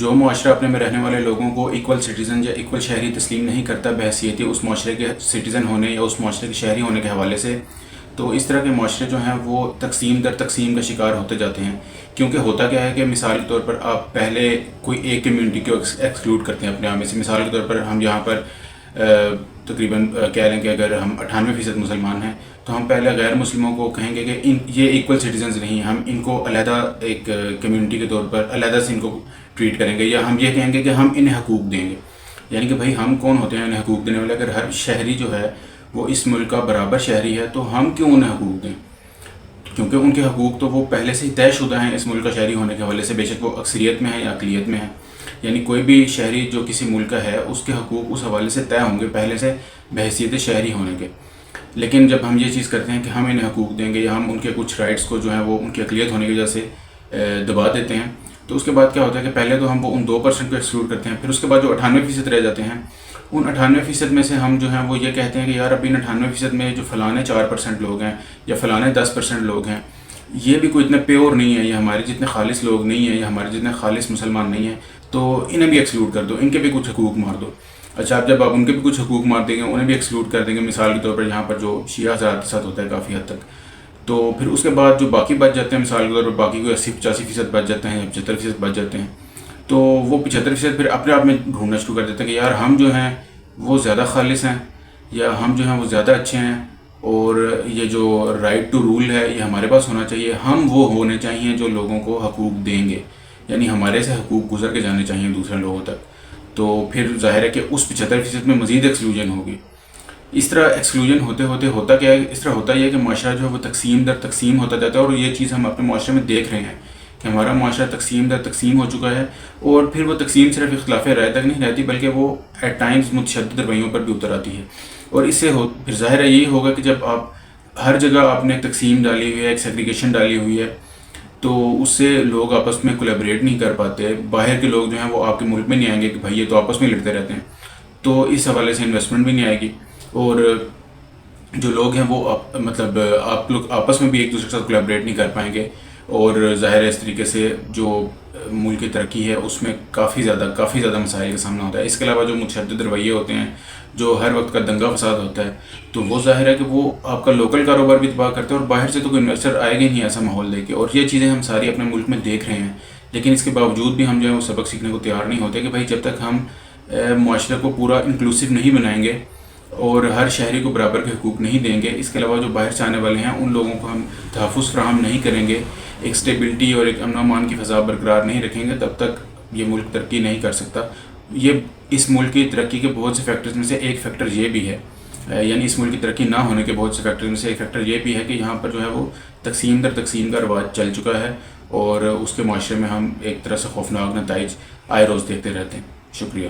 جو معاشرہ اپنے میں رہنے والے لوگوں کو ایکول سٹیزن یا ایکول شہری تسلیم نہیں کرتا بحیثیت اس معاشرے کے سٹیزن ہونے یا اس معاشرے کے شہری ہونے کے حوالے سے، تو اس طرح کے معاشرے جو ہیں وہ تقسیم در تقسیم کا شکار ہوتے جاتے ہیں۔ کیونکہ ہوتا کیا ہے کہ مثال کے طور پر آپ پہلے کوئی ایک کمیونٹی کو ایکسکلوڈ کرتے ہیں اپنے آپ میں سے۔ مثال کے طور پر ہم یہاں پر تقریباً کہہ لیں کہ اگر ہم 98% مسلمان ہیں تو ہم پہلے غیر مسلموں کو کہیں گے کہ یہ ایکول سٹیزنز نہیں ہیں، ہم ان کو علیحدہ ایک کمیونٹی کے طور پر علیحدہ سے ان کو ٹریٹ کریں گے، یا ہم یہ کہیں گے کہ ہم انہیں حقوق دیں گے۔ یعنی کہ بھائی ہم کون ہوتے ہیں انہیں حقوق دینے والے؟ اگر ہر شہری جو ہے وہ اس ملک کا برابر شہری ہے تو ہم کیوں انہیں حقوق دیں؟ کیونکہ ان کے حقوق تو وہ پہلے سے ہی طے شدہ ہیں اس ملک کا شہری ہونے کے حوالے سے، بے شک وہ اکثریت میں ہے یا اقلیت میں ہے۔ یعنی کوئی بھی شہری جو کسی ملک کا ہے اس کے حقوق اس حوالے سے طے ہوں گے پہلے سے بحیثیت شہری ہونے کے۔ لیکن جب ہم یہ چیز کرتے ہیں کہ ہم انہیں حقوق دیں گے یا ہم ان کے کچھ رائٹس کو جو ہیں وہ ان کی اقلیت ہونے کی وجہ سے دبا دیتے ہیں، تو اس کے بعد کیا ہوتا ہے کہ پہلے تو ہم وہ ان 2% کو ایکسکلوڈ کرتے ہیں، پھر اس کے بعد جو 98% رہ جاتے ہیں ان 98% میں سے ہم جو ہیں وہ یہ کہتے ہیں کہ یار اب ان 98% میں جو فلانے 4% لوگ ہیں یا فلانے 10% لوگ ہیں، یہ بھی کوئی اتنے پیور نہیں ہے، یہ ہمارے جتنے خالص لوگ نہیں ہیں، یا ہمارے جتنے خالص مسلمان نہیں ہیں، تو انہیں بھی ایکسکلوڈ کر دو، ان کے بھی کچھ حقوق مار دو۔ اچھا، اب جب آپ ان کے بھی کچھ حقوق مار دیں گے، انہیں بھی ایکسکلوڈ کر دیں گے، مثال کے طور پر یہاں پر جو شیعہ حضرات کے ساتھ ہوتا ہے کافی حد تک، تو پھر اس کے بعد جو باقی بچ جاتے ہیں، مثال کے طور پر باقی کوئی 80-85% بچ جاتے ہیں یا 75% بچ جاتے ہیں، تو وہ 75% پھر اپنے آپ میں ڈھونڈنا شروع کر دیتے ہیں کہ یار ہم جو ہیں وہ زیادہ خالص ہیں، یا ہم جو ہیں وہ زیادہ اچھے ہیں، اور یہ جو رائٹ ٹو رول ہے یہ ہمارے پاس ہونا چاہیے، ہم وہ ہونے چاہیے جو لوگوں کو حقوق دیں گے، یعنی ہمارے سے حقوق گزر کے جانے چاہیے دوسرے لوگوں تک۔ تو پھر ظاہر ہے کہ اس 75% میں مزید ایکسکلوژن ہوگی۔ اس طرح ایکسکلوژن ہوتے ہوتے ہوتا کیا ہے، اس طرح ہوتا یہ ہے کہ معاشرہ جو ہے وہ تقسیم در تقسیم ہوتا جاتا ہے، اور یہ چیز ہم اپنے معاشرے میں دیکھ رہے ہیں کہ ہمارا معاشرہ تقسیم در تقسیم ہو چکا ہے، اور پھر وہ تقسیم صرف اختلاف رائے تک نہیں رہتی بلکہ وہ ایٹ ٹائمز متشدد رویوں پر بھی اتر آتی ہے۔ اور اس سے پھر ظاہر ہے یہی ہوگا کہ جب آپ ہر جگہ آپ نے تقسیم ڈالی ہوئی ہے، ایک سیگریگیشن ڈالی ہوئی ہے، تو اس سے لوگ آپس میں کولیبریٹ نہیں کر پاتے۔ باہر کے لوگ جو ہیں وہ آپ کے ملک میں نہیں آئیں گے کہ بھائی یہ تو آپس میں لڑتے رہتے ہیں، تو اس حوالے سے انویسٹمنٹ بھی نہیں آئے گی، اور جو لوگ ہیں وہ مطلب آپ لوگ آپس میں بھی ایک دوسرے کے ساتھ کولیبریٹ نہیں کر پائیں گے، اور ظاہر ہے اس طریقے سے جو ملک کی ترقی ہے اس میں کافی زیادہ مسائل کا سامنا ہوتا ہے۔ اس کے علاوہ جو متشدد رویے ہوتے ہیں، جو ہر وقت کا دنگا فساد ہوتا ہے، تو وہ ظاہر ہے کہ وہ آپ کا لوکل کاروبار بھی تباہ کرتے ہیں، اور باہر سے تو کوئی انویسٹر آئے گا ہی نہیں ایسا ماحول دے کے۔ اور یہ چیزیں ہم ساری اپنے ملک میں دیکھ رہے ہیں، لیکن اس کے باوجود بھی ہم جو ہے وہ سبق سیکھنے کو تیار نہیں ہوتے کہ بھائی جب تک ہم معاشرے کو پورا انکلوسیو نہیں بنائیں گے اور ہر شہری کو برابر کے حقوق نہیں دیں گے، اس کے علاوہ جو باہر سے آنے والے ہیں ان لوگوں کو ہم تحفظ فراہم نہیں کریں گے، ایک اسٹیبلٹی اور ایک امن و امان کی فضا برقرار نہیں رکھیں گے، تب تک یہ ملک ترقی نہیں کر سکتا۔ یہ اس ملک کی ترقی کے بہت سے فیکٹرز میں سے ایک فیکٹر یہ بھی ہے، یعنی اس ملک کی ترقی نہ ہونے کے بہت سے فیکٹرز میں سے ایک فیکٹر یہ بھی ہے کہ یہاں پر جو ہے وہ تقسیم در تقسیم کا رواج چل چکا ہے، اور اس کے معاشرے میں ہم ایک طرح سے خوفناک نتائج آئے روز دیکھتے رہتے ہیں۔ شکریہ۔